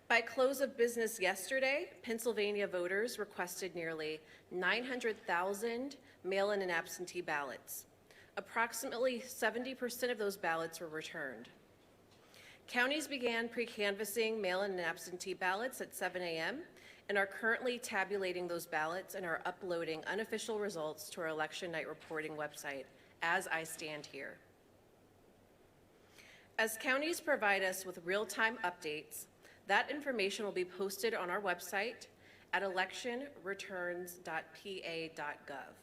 By close of business yesterday, Pennsylvania voters requested nearly 900,000 mail-in and absentee ballots. Approximately 70% of those ballots were returned. Counties began pre-canvassing mail-in and absentee ballots at 7 a.m. and are currently tabulating those ballots and are uploading unofficial results to our election night reporting website as I stand here. As counties provide us with real-time updates, that information will be posted on our website at electionreturns.pa.gov.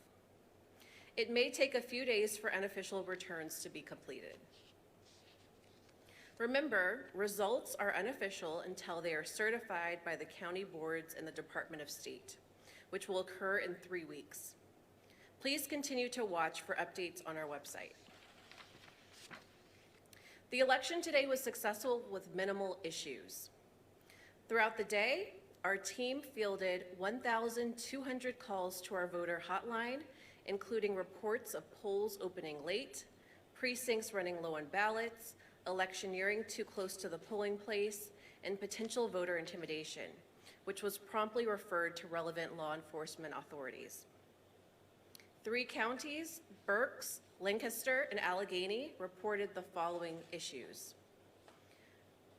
It may take a few days for unofficial returns to be completed. Remember, results are unofficial until they are certified by the county boards and the Department of State, which will occur in 3 weeks. Please continue to watch for updates on our website. The election today was successful with minimal issues. Throughout the day, our team fielded 1,200 calls to our voter hotline, including reports of polls opening late, precincts running low on ballots, electioneering too close to the polling place, and potential voter intimidation, which was promptly referred to relevant law enforcement authorities. 3 counties, Berks, Lancaster, and Allegheny, reported the following issues.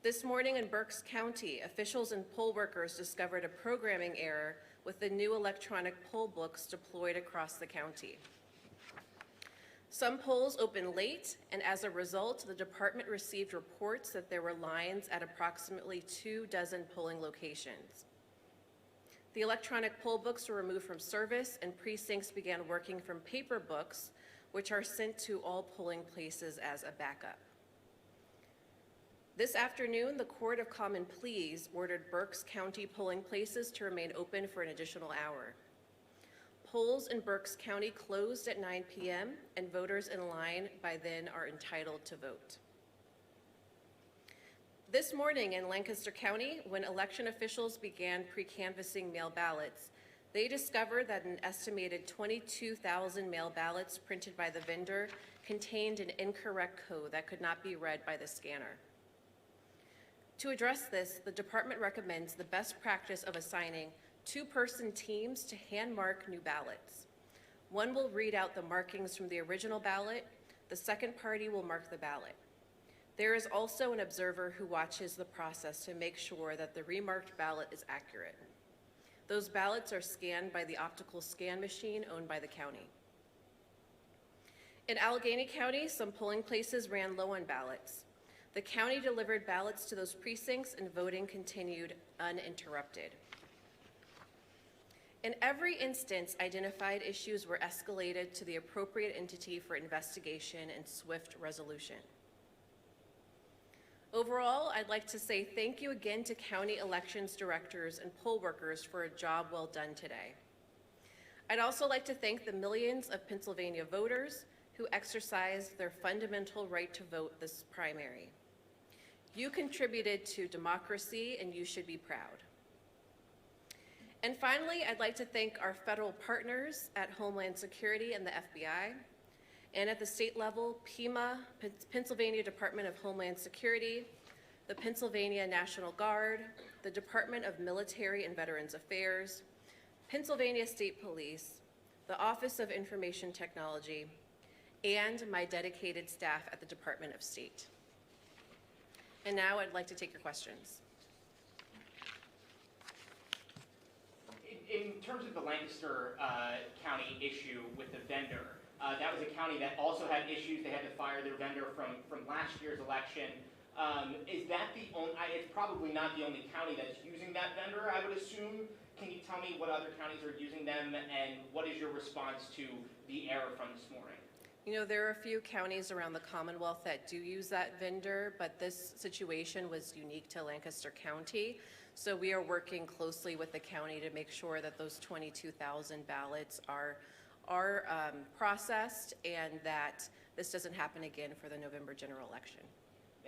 This morning in Berks County, officials and poll workers discovered a programming error with the new electronic poll books deployed across the county. Some polls opened late, and as a result, the department received reports that there were lines at approximately 24 polling locations. The electronic poll books were removed from service, and precincts began working from paper books, which are sent to all polling places as a backup. This afternoon, the Court of Common Pleas ordered Berks County polling places to remain open for an additional hour. Polls in Berks County closed at 9 p.m. and voters in line by then are entitled to vote. This morning in Lancaster County, when election officials began pre-canvassing mail ballots, they discovered that an estimated 22,000 mail ballots printed by the vendor contained an incorrect code that could not be read by the scanner. To address this, the department recommends the best practice of assigning 2-person teams to hand mark new ballots. One will read out the markings from the original ballot. The second party will mark the ballot. There is also an observer who watches the process to make sure that the remarked ballot is accurate. Those ballots are scanned by the optical scan machine owned by the county. In Allegheny County, some polling places ran low on ballots. The county delivered ballots to those precincts and voting continued uninterrupted. In every instance, identified issues were escalated to the appropriate entity for investigation and swift resolution. Overall, I'd like to say thank you again to county elections directors and poll workers for a job well done today. I'd also like to thank the millions of Pennsylvania voters who exercised their fundamental right to vote this primary. You contributed to democracy and you should be proud. And finally, I'd like to thank our federal partners at Homeland Security and the FBI, and at the state level, PEMA, Pennsylvania Department of Homeland Security, the Pennsylvania National Guard, the Department of Military and Veterans Affairs, Pennsylvania State Police, the Office of Information Technology, and my dedicated staff at the Department of State. And now I'd like to take your questions. In terms of the Lancaster County issue with the vendor, that was a county that also had issues. They had to fire their vendor from last year's election. Is that the only, it's probably not the only county that's using that vendor, I would assume. Can you tell me what other counties are using them, and what is your response to the error from this morning? You know, there are a few counties around the Commonwealth that do use that vendor, but this situation was unique to Lancaster County. So we are working closely with the county to make sure that those 22,000 ballots are processed and that this doesn't happen again for the November general election.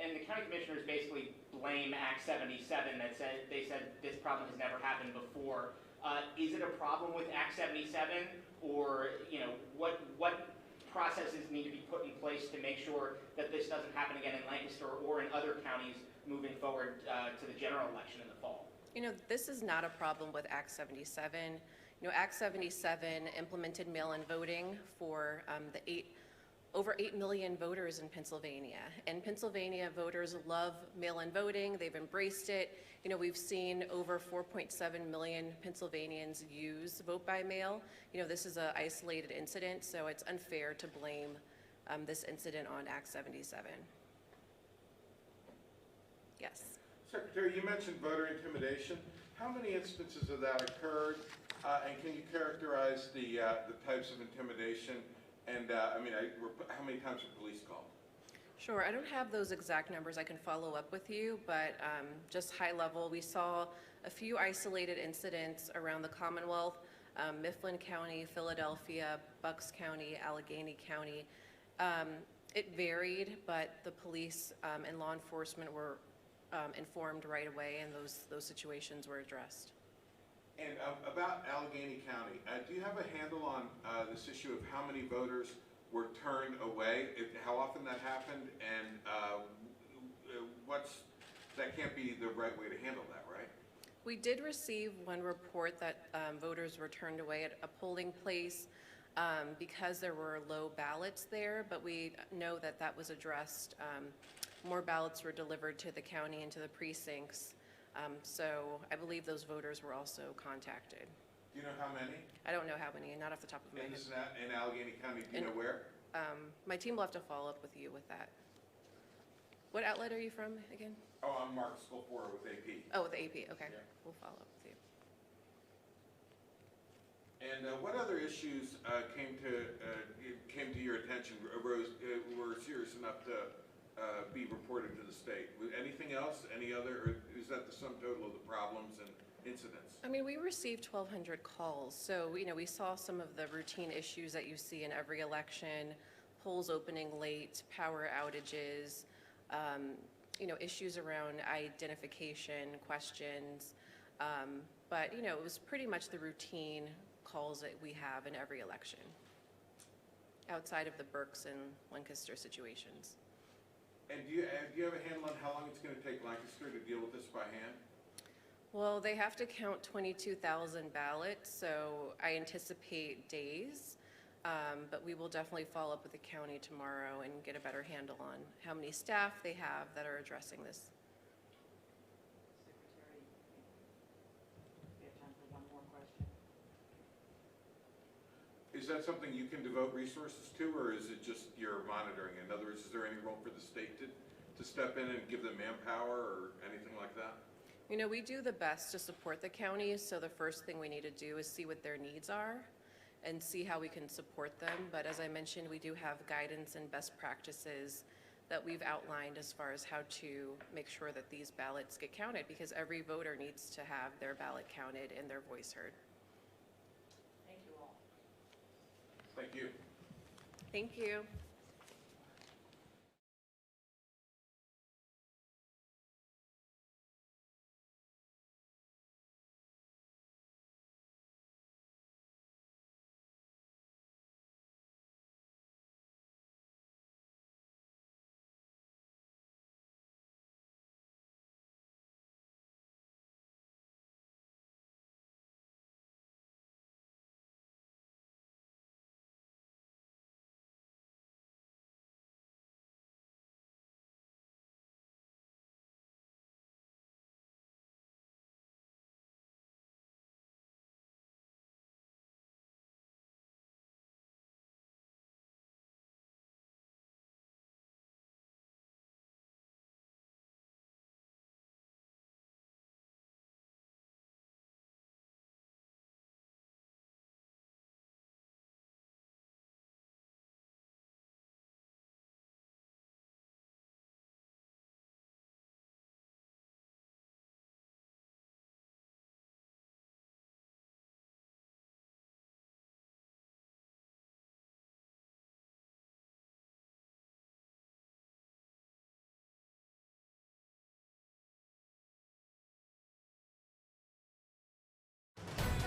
And the county commissioners basically blame Act 77 that said, they said this problem has never happened before. Is it a problem with Act 77, or what processes need to be put in place to make sure that this doesn't happen again in Lancaster or in other counties moving forward to the general election in the fall? You know, this is not a problem with Act 77. You know, Act 77 implemented mail-in voting for over 8 million voters in Pennsylvania. And Pennsylvania voters love mail-in voting. They've embraced it. You know, we've seen over 4.7 million Pennsylvanians use vote by mail. You know, this is an isolated incident, so it's unfair to blame this incident on Act 77. Yes. Secretary, you mentioned voter intimidation. How many instances of that occurred? And can you characterize the types of intimidation? And how many times were police called? Sure, I don't have those exact numbers. I can follow up with you, but just high level, we saw a few isolated incidents around the Commonwealth, Mifflin County, Philadelphia, Bucks County, Allegheny County. It varied, but the police and law enforcement were informed right away, and those situations were addressed. And about Allegheny County, do you have a handle on this issue of how many voters were turned away, how often that happened, and that can't be the right way to handle that, right? We did receive one report that voters were turned away at a polling place because there were low ballots there, but we know that that was addressed. More ballots were delivered to the county and to the precincts. So I believe those voters were also contacted. Do you know how many? I don't know how many, not off the top of my And head. this is in Allegheny County, do you know where? My team will have to follow up with you with that. What outlet are you from again? Oh, I'm Mark Sculpora with AP. Oh, with AP, okay. Yeah. We'll follow up with you. And what other issues came to your attention, were serious enough to be reported to the state? Anything else? Any other? Or is that the sum total of the problems and incidents? I mean, we received 1,200 calls, so we saw some of the routine issues that you see in every election: polls opening late, power outages, issues around identification questions. But it was pretty much the routine calls that we have in every election, outside of the Berks and Lancaster situations. And do you have a handle on how long it's going to take Lancaster to deal with this by hand? Well, they have to count 22,000 ballots, so I anticipate days. But we will definitely follow up with the county tomorrow and get a better handle on how many staff they have that are addressing this. Secretary, we have time for one more question. Is that something you can devote resources to, or is it just your monitoring? In other words, is there any role for the state to step in and give them manpower or anything like that? We do the best to support the county, so the first thing we need to do is see what their needs are and see how we can support them. But as I mentioned, we do have guidance and best practices that we've outlined as far as how to make sure that these ballots get counted, because every voter needs to have their ballot counted and their voice heard. Thank you all. Thank you. Thank you.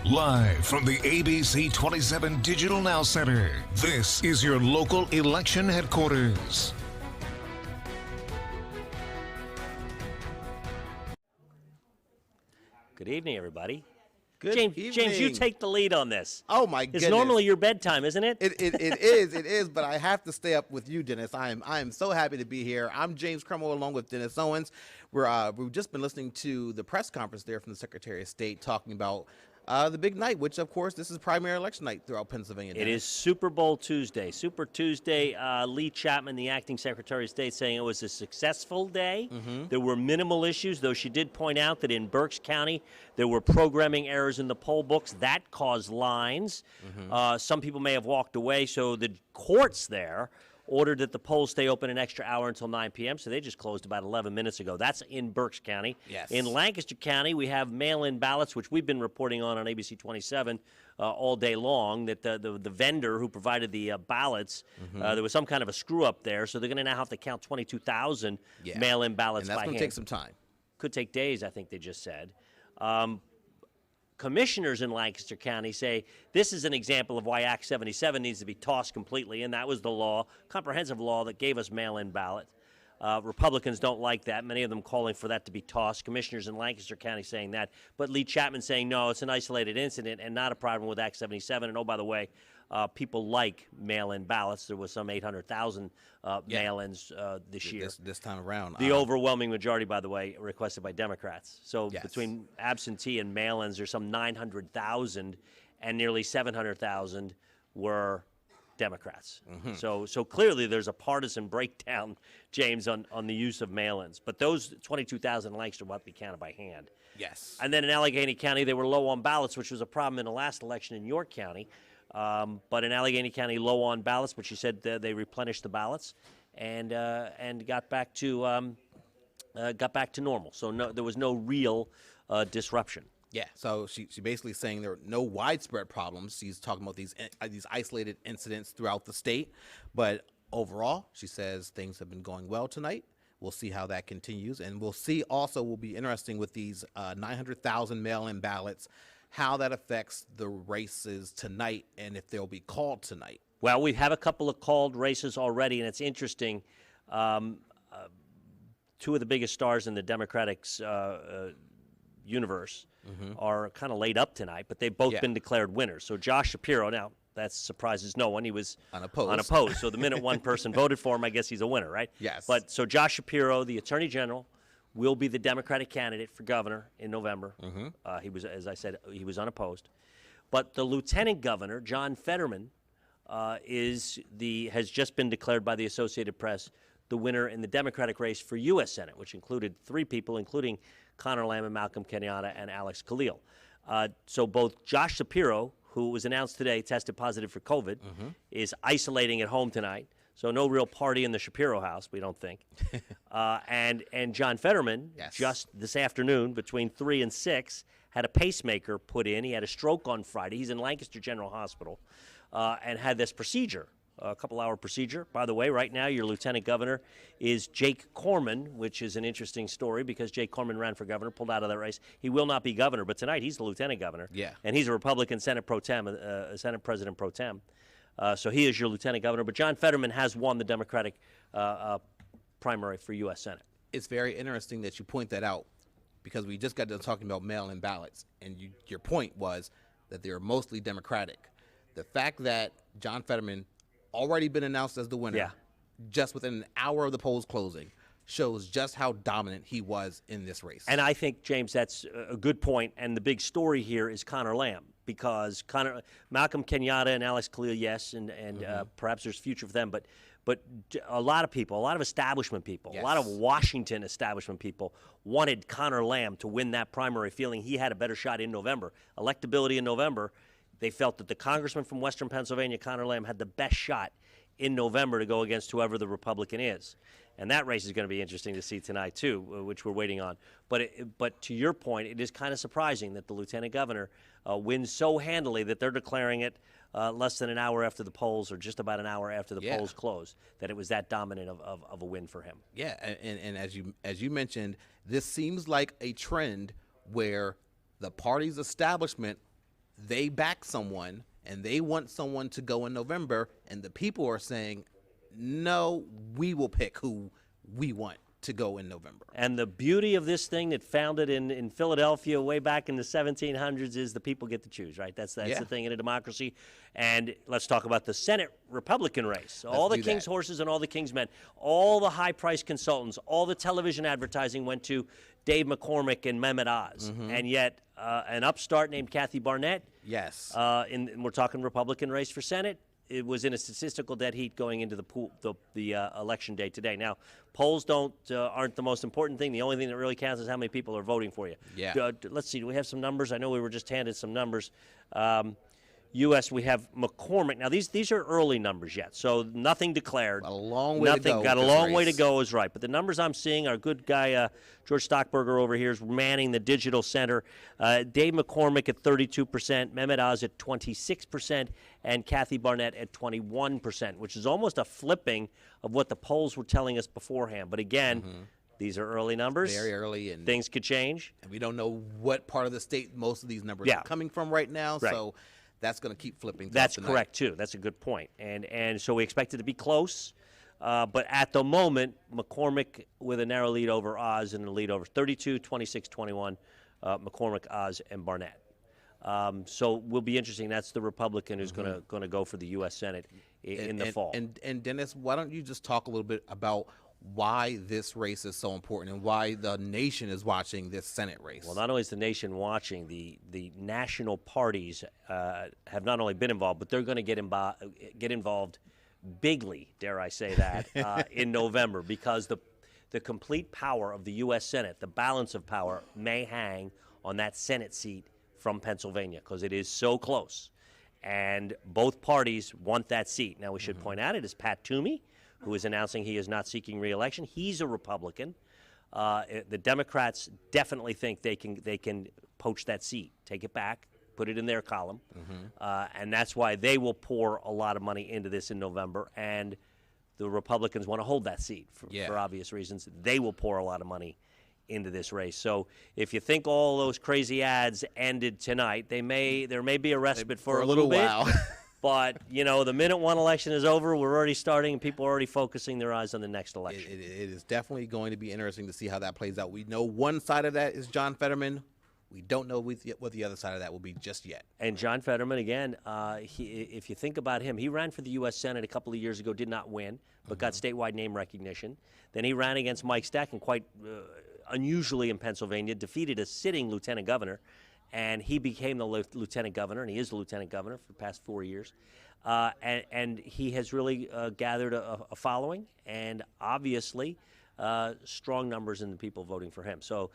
Live from the ABC 27 Digital Now Center, this is your local election headquarters. Good evening, everybody. Good James, evening. James, you take the lead on this. Oh my It's goodness. normally your bedtime, isn't it? It is, but I have to stay up with you, Dennis. I am so happy to be here. I'm James Crumwell along with Dennis Owens. We've just been listening to the press conference there from the Secretary of State talking about the big night, which of course this is primary election night throughout Pennsylvania. It is Super Bowl Tuesday. Super Tuesday, Lee Chapman, the acting Secretary of State, saying it was a successful day. There were minimal issues, though she did point out that in Berks County there were programming errors in the poll books. That caused lines. Some people may have walked away, so the courts there ordered that the polls stay open an extra hour until 9 p.m., so they just closed about 11 minutes ago. That's in Berks County. Yes. In Lancaster County, we have mail-in ballots, which we've been reporting on ABC 27 all day long, that the vendor who provided the ballots, there was some kind of a screw-up there, so they're going to now have to count 22,000 mail-in ballots and that's by going hand. to take some time. Could take days, I think they just said. Commissioners in Lancaster County say this is an example of why Act 77 needs to be tossed completely, and that was the law, comprehensive law that gave us mail-in ballot. Republicans don't like that, many of them calling for that to be tossed. Commissioners in Lancaster County saying that, but Lee Chapman saying, no, it's an isolated incident and not a problem with Act 77. And oh, by the way, people like mail-in ballots. There was some 800,000 mail-ins this year. This time around. The overwhelming majority, by the way, requested by Democrats. So Yes. between absentee and mail-ins, there's some 900,000, and nearly 700,000 were Democrats. So clearly there's a partisan breakdown, James, on the use of mail-ins. But those 22,000 in Lancaster will have to be counted by hand. Yes. And then in Allegheny County, they were low on ballots, which was a problem in the last election in York County. But in Allegheny County, low on ballots, but she said they replenished the ballots and got back to normal. So there was no real disruption. Yeah, so she basically saying there are no widespread problems. She's talking about these isolated incidents throughout the state, but overall, she says things have been going well tonight. We'll see how that continues, and we'll see also will be interesting with these 900,000 mail-in ballots, how that affects the races tonight and if they'll be called tonight. Well, we have a couple of called races already, and it's interesting. Two of the biggest stars in the Democratic's universe are kind of laid up tonight, but they've both been declared winners. So Josh Shapiro, now that surprises no one. He was unopposed. So the minute one person voted for him, I guess he's a winner, right? Yes. But so Josh Shapiro, the Attorney General, will be the Democratic candidate for governor in November. He was, as I said, he was unopposed. But the Lieutenant Governor, John Fetterman, has just been declared by the Associated Press the winner in the Democratic race for U.S. Senate, which included three people, including Connor Lamb and Malcolm Kenyatta and Alex Khalil. So both Josh Shapiro, who was announced today tested positive for COVID, is isolating at home tonight. So no real party in the Shapiro house, we don't think. And John Fetterman, just this afternoon, between 3 and 6, had a pacemaker put in. He had a stroke on Friday. He's in Lancaster General Hospital and had this procedure, a couple-hour procedure. By the way, right now your lieutenant governor is Jake Corman, which is an interesting story because Jake Corman ran for governor, pulled out of that race. He will not be governor, but tonight he's the lieutenant governor. Yeah. And he's a Republican Senate pro tem, Senate President pro tem. So he is your lieutenant governor. But John Fetterman has won the Democratic primary for U.S. Senate. It's very interesting that you point that out because we just got done talking about mail-in ballots, and your point was that they're mostly Democratic. The fact that John Fetterman already been announced as the winner just within an hour of the polls closing shows just how dominant he was in this race. And I think, James, that's a good point. And the big story here is Connor Lamb, because Malcolm Kenyatta and Alex Khalil, yes, and perhaps there's future for them, but a lot of people, a lot of establishment people, a lot of Washington establishment people wanted Connor Lamb to win that primary, feeling he had a better shot in November. Electability in November, they felt that the congressman from Western Pennsylvania, Connor Lamb, had the best shot in November to go against whoever the Republican is. And that race is going to be interesting to see tonight, too, which we're waiting on. But to your point, it is kind of surprising that the lieutenant governor wins so handily that they're declaring it less than an hour after the polls, or just about an hour after the polls closed, that it was that dominant of a win for him. Yeah, and as you mentioned, this seems like a trend where the party's establishment, they back someone and they want someone to go in November, and the people are saying, no, we will pick who we want to go in November. And the beauty of this thing that founded in Philadelphia way back in the 1700s is the people get to choose, right? That's Yeah. the thing in a democracy. And let's talk about the Senate Republican race. All the do king's that. horses and all the king's men, all the high-priced consultants, all the television advertising went to Dave McCormick and Mehmet Oz. And yet an upstart named Kathy Barnett, Yes. and we're talking Republican race for Senate, it was in a statistical dead heat going into the election day today. Now, polls aren't the most important thing. The only thing that really counts is how many people are voting for you. Yeah. Let's see. Do we have some numbers? I know we were just handed some numbers. U.S. We have McCormick. Now these are early numbers yet, so nothing declared. A long way to go Got a with this long way to race. go is right. But the numbers I'm seeing, our good guy George Stockberger over here is manning the digital center. Dave McCormick at 32%, Mehmet Oz at 26%, and Kathy Barnett at 21%, which is almost a flipping of what the polls were telling us beforehand. But again, these are early numbers. Very early, and Things could change. and we don't know what part of the state most of these numbers Yeah. are coming from right now. Right. So that's going to keep flipping. throughout That's the night. correct, too. That's a good point. And so we expect it to be close. But at the moment, McCormick with a narrow lead over Oz and a lead over 32, 26, 21, McCormick, Oz, and Barnett. So will be interesting. That's the Republican who's going to go for the U.S. Senate in the fall. And Dennis, why don't you just talk a little bit about why this race is so important and why the nation is watching this Senate race? Well, not only is the nation watching, the national parties have not only been involved, but they're going to get involved bigly, dare I say that, in November, because the complete power of the U.S. Senate, the balance of power, may hang on that Senate seat from Pennsylvania because it is so close. And both parties want that seat. Now, we should point out it is Pat Toomey, who is announcing he is not seeking re-election. He's a Republican. The Democrats definitely think they can poach that seat, take it back, put it in their column, and that's why they will pour a lot of money into this in November. And the Republicans want to hold that seat for obvious reasons. They will pour a lot of money into this race. So if you think all those crazy ads ended tonight, there may be a respite for a little bit. while. But, you know, the minute one election is over, we're already starting, and people are already focusing their eyes on the next election. It is definitely going to be interesting to see how that plays out. We know one side of that is John Fetterman. We don't know what the other side of that will be just yet. And John Fetterman, again, if you think about him, he ran for the U.S. Senate a couple of years ago, did not win, but got statewide name recognition. Then he ran against Mike Stack, and quite unusually in Pennsylvania, defeated a sitting lieutenant governor, and he became the lieutenant governor, and he is the lieutenant governor for the past 4 years. And he has really gathered a following, and obviously strong numbers in the people voting for him. So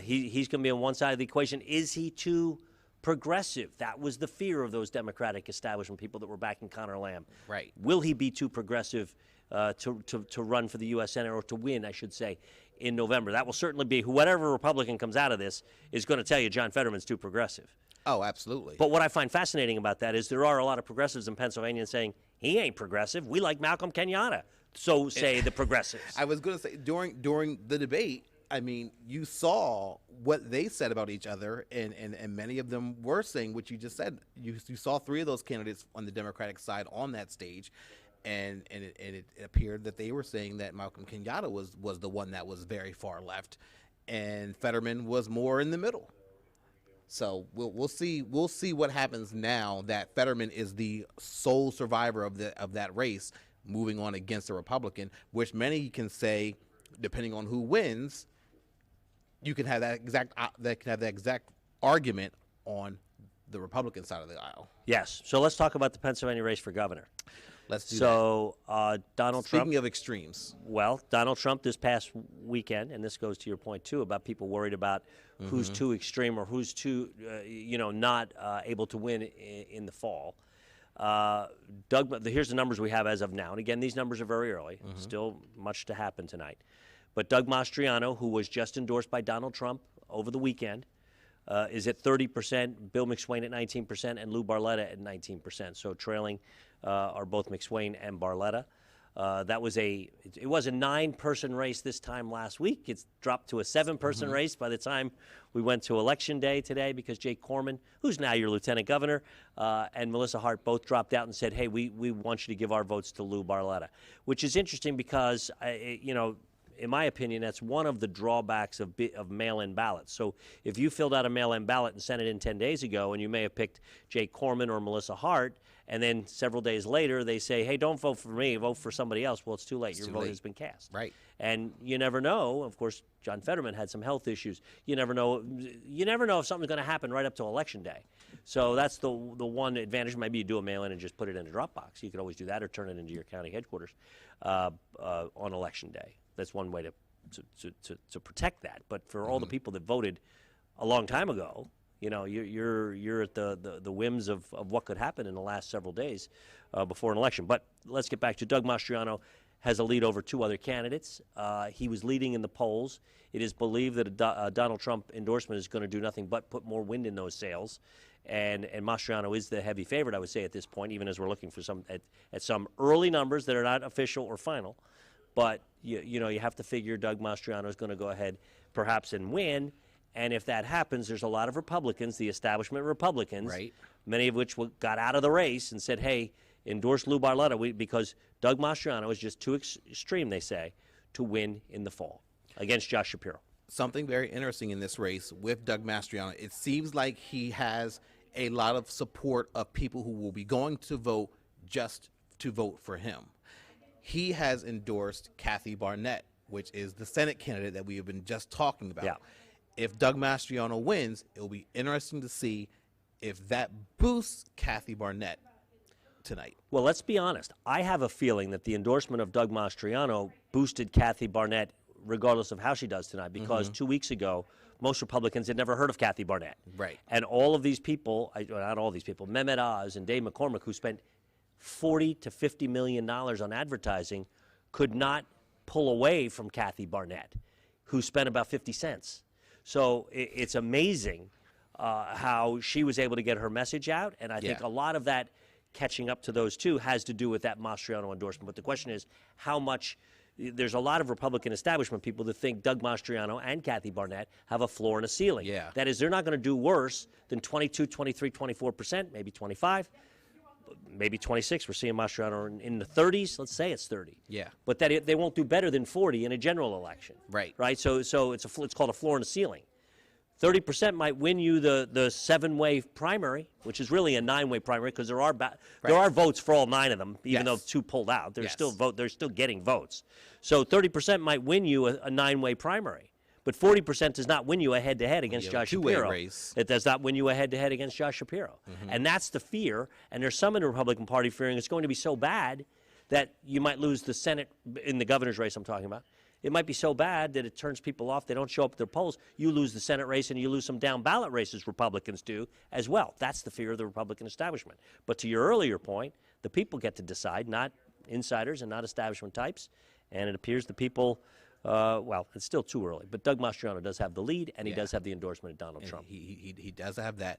he's going to be on one side of the equation. Is he too progressive? That was the fear of those Democratic establishment people that were backing Conor Lamb. Right. Will he be too progressive to run for the U.S. Senate, or to win, I should say, in November? That will certainly be, whatever Republican comes out of this is going to tell you John Fetterman's too progressive. Oh, absolutely. But what I find fascinating about that is there are a lot of progressives in Pennsylvania saying, he ain't progressive. We like Malcolm Kenyatta. So say the progressives. I was going to say, during the debate, I mean, you saw what they said about each other, and many of them were saying what you just said. You saw three of those candidates on the Democratic side on that stage, and it appeared that they were saying that Malcolm Kenyatta was the one that was very far left, and Fetterman was more in the middle. So we'll see what happens now that Fetterman is the sole survivor of that race, moving on against a Republican, which many can say, depending on who wins, you can have that exact argument on the Republican side of the aisle. Yes. So let's talk about the Pennsylvania race for governor. Let's do So Donald that. Trump. Speaking of extremes, Well, Donald Trump this past weekend, and this goes to your point too about people worried about who's too extreme or who's too, not able to win in the fall. Here's the numbers we have as of now, and again, these numbers are very early. Still much to happen tonight. But Doug Mastriano, who was just endorsed by Donald Trump over the weekend, is at 30%, Bill McSwain at 19%, and Lou Barletta at 19%. So trailing are both McSwain and Barletta. It was a 9-person race this time last week. It's dropped to a 7-person race by the time we went to Election Day today, because Jake Corman, who's now your lieutenant governor, and Melissa Hart both dropped out and said, hey, we want you to give our votes to Lou Barletta, which is interesting because, in my opinion, that's one of the drawbacks of mail-in ballots. So if you filled out a mail-in ballot and sent it in 10 days ago, and you may have picked Jay Corman or Melissa Hart, and then several days later they say, hey, don't vote for me, vote for somebody else. Well, it's too late. Your vote has been cast. Right. And you never know. Of course, John Fetterman had some health issues. You never know. You never know if something's going to happen right up to Election Day. So that's the one advantage. Maybe you do a mail-in and just put it in a drop box. You could always do that, or turn it into your county headquarters on Election Day. That's one way to protect that. But for all the people that voted a long time ago, you know, you're at the whims of what could happen in the last several days before an election. But let's get back to Doug Mastriano. Has a lead over two other candidates. He was leading in the polls. It is believed that a Donald Trump endorsement is going to do nothing but put more wind in those sails. And Mastriano is the heavy favorite, I would say, at this point, even as we're looking for some at some early numbers that are not official or final. But you know, you have to figure Doug Mastriano is going to go ahead perhaps and win. And if that happens, there's a lot of Republicans, the establishment Republicans, Right. many of which got out of the race and said, hey, endorse Lou Barletta, because Doug Mastriano is just too extreme, they say, to win in the fall against Josh Shapiro. Something very interesting in this race with Doug Mastriano. It seems like he has a lot of support of people who will be going to vote just to vote for him. He has endorsed Kathy Barnett, which is the Senate candidate that we have been just talking about. Yeah. If Doug Mastriano wins, it will be interesting to see if that boosts Kathy Barnett tonight. Well, let's be honest. I have a feeling that the endorsement of Doug Mastriano boosted Kathy Barnett regardless of how she does tonight, because 2 weeks ago, most Republicans had never heard of Kathy Barnett. Right. And all of these people, not all these people, Mehmet Oz and Dave McCormick, who spent $40 to $50 million on advertising, could not pull away from Kathy Barnett, who spent about 50 cents. So it's amazing how she was able to get her message out, and I think a lot of that catching up to those two has to do with that Mastriano endorsement. But the question is, how much? There's a lot of Republican establishment people that think Doug Mastriano and Kathy Barnett have a floor and a ceiling. Yeah. That is, they're not going to do worse than 22, 23, 24%, maybe 25, maybe 26. We're seeing Mastriano in the 30s. Let's say it's 30. Yeah. But that they won't do better than 40 in a general election. Right. Right. So it's called a floor and a ceiling. 30% might win you the 7-way primary, which is really a 9-way primary, because there are votes for all 9 of them, even though 2 pulled out. They're they're still getting votes. So 30% might win you a 9-way primary, but 40% does not win you a head-to-head against Josh two-way Shapiro. race. It does not win you a head-to-head against Josh Shapiro, and that's the fear. And there's some in the Republican Party fearing it's going to be so bad that you might lose the Senate in the governor's race. I'm talking about. It might be so bad that it turns people off. They don't show up at their polls. You lose the Senate race, and you lose some down ballot races Republicans do as well. That's the fear of the Republican establishment. But to your earlier point, the people get to decide, not insiders and not establishment types. And it appears the people, well, it's still too early. But Doug Mastriano does have the lead, and he does have the endorsement of Donald Trump. He does have that.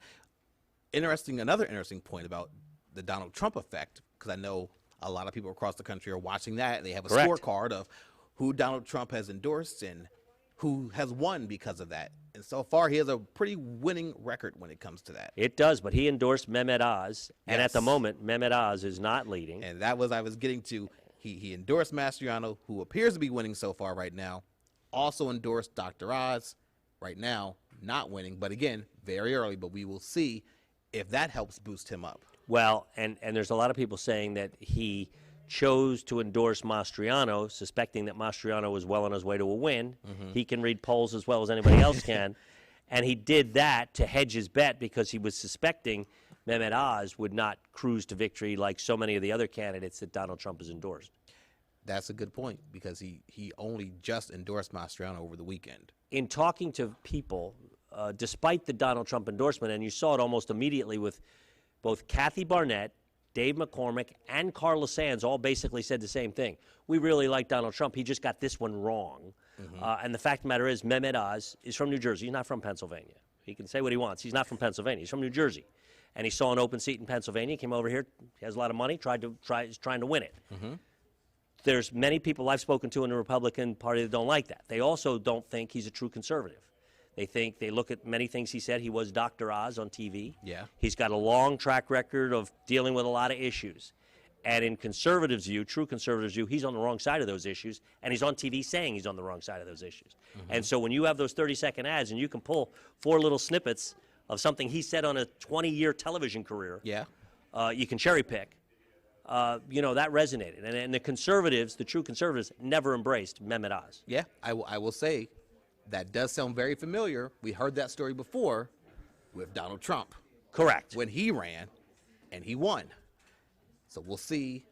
Another interesting point about the Donald Trump effect, because I know a lot of people across the country are watching that, and they have a Correct. scorecard of who Donald Trump has endorsed and who has won because of that. And so far, he has a pretty winning record when it comes to that. It does, but he endorsed Mehmet Oz, and at the Yes. moment, Mehmet Oz is not leading. And that was I was getting to. He endorsed Mastriano, who appears to be winning so far right now. Also endorsed Dr. Oz, right now not winning, but again, very early. But we will see if that helps boost him up. Well, and there's a lot of people saying that he chose to endorse Mastriano, suspecting that Mastriano was well on his way to a win. He can read polls as well as anybody else can. And he did that to hedge his bet because he was suspecting Mehmet Oz would not cruise to victory like so many of the other candidates that Donald Trump has endorsed. That's a good point, because he only just endorsed Mastriano over the weekend. In talking to people, despite the Donald Trump endorsement, and you saw it almost immediately with both Kathy Barnett, Dave McCormick, and Carla Sands all basically said the same thing. We really like Donald Trump. He just got this one wrong. And the fact of the matter is, Mehmet Oz is from New Jersey. He's not from Pennsylvania. He can say what he wants. He's not from Pennsylvania. He's from New Jersey. And he saw an open seat in Pennsylvania, came over here, he has a lot of money, is trying to win it. There's many people I've spoken to in the Republican Party that don't like that. They also don't think he's a true conservative. They look at many things he said. He was Dr. Oz on TV. Yeah. He's got a long track record of dealing with a lot of issues. And in conservatives' view, true conservatives' view, he's on the wrong side of those issues, and he's on TV saying he's on the wrong side of those issues. And so when you have those 30-second ads and you can pull 4 little snippets of something he said on a 20-year television career, Yeah. you can cherry pick. That resonated. And the conservatives, the true conservatives, never embraced Mehmet Oz. Yeah, I will say that does sound very familiar. We heard that story before with Donald Trump Correct. when he ran and he won. So we'll see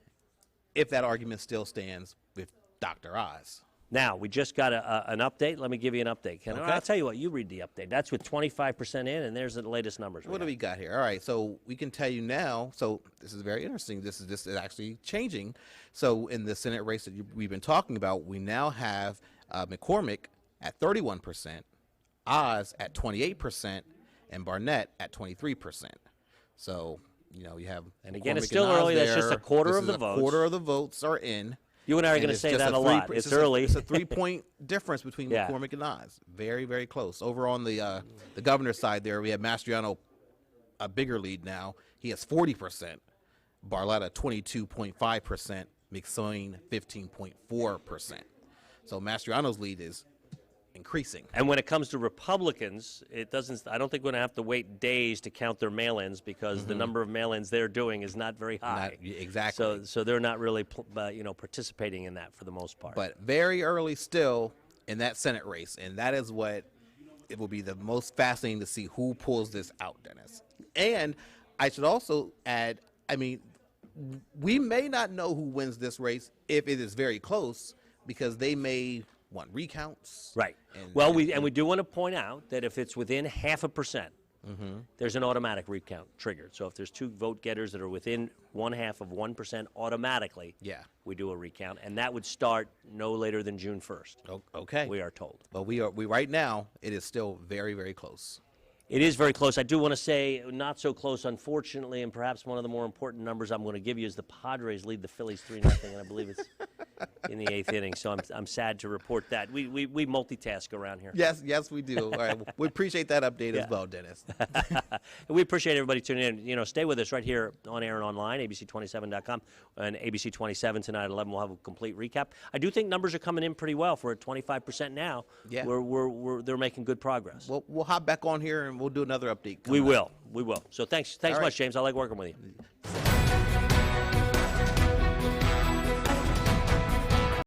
if that argument still stands with Dr. Oz. Now, we just got an update. Let me give you an update, Ken. Okay. I'll tell you what, you read the update. That's with 25% in, and there's the latest numbers. What do we got here? All right, so we can tell you now. So this is very interesting. This is actually changing. So in the Senate race that we've been talking about, we now have McCormick at 31%, Oz at 28%, and Barnett at 23%. So you have. And again, it's McCormick still and Oz early. That's just a there. quarter This of is the a votes. Quarter of the votes are in. You and I are And going to it's say just that a 3 lot. It's early. It's a 3-point difference between Yeah. McCormick and Oz. Very, very close. Over on the governor's side there, we have Mastriano, a bigger lead now. He has 40%. Barletta, 22.5%. McSwain, 15.4%. So Mastriano's lead is increasing. And when it comes to Republicans, I don't think we're going to have to wait days to count their mail-ins because the number of mail-ins they're doing is not very high. Exactly. So they're not really participating in that for the most part. But very early still in that Senate race, and that is what it will be the most fascinating to see who pulls this out, Dennis. And I should also add, we may not know who wins this race if it is very close because they may want recounts. Right. We do want to point out that if it's within 0.5%, there's an automatic recount triggered. So if there's 2 vote getters that are within 0.5%, automatically, we do a recount, and that would start no later than June 1st. Okay. We are told. But we right now it is still very, very close. It is very close. I do want to say not so close, unfortunately, and perhaps one of the more important numbers I'm going to give you is the Padres lead the Phillies 3-0, and I believe it's in the 8th inning. So I'm sad to report that. We multitask around here. Yes, we do. All right, we appreciate that update as well, Dennis. We appreciate everybody tuning in. Stay with us right here on air and online, abc27.com, and ABC27 tonight at 11. We'll have a complete recap. I do think numbers are coming in pretty well. If we're at 25% now, Yeah. they're making good progress. We'll hop back on here and we'll do another update. We will. So thanks All right. much, James. I like working with you.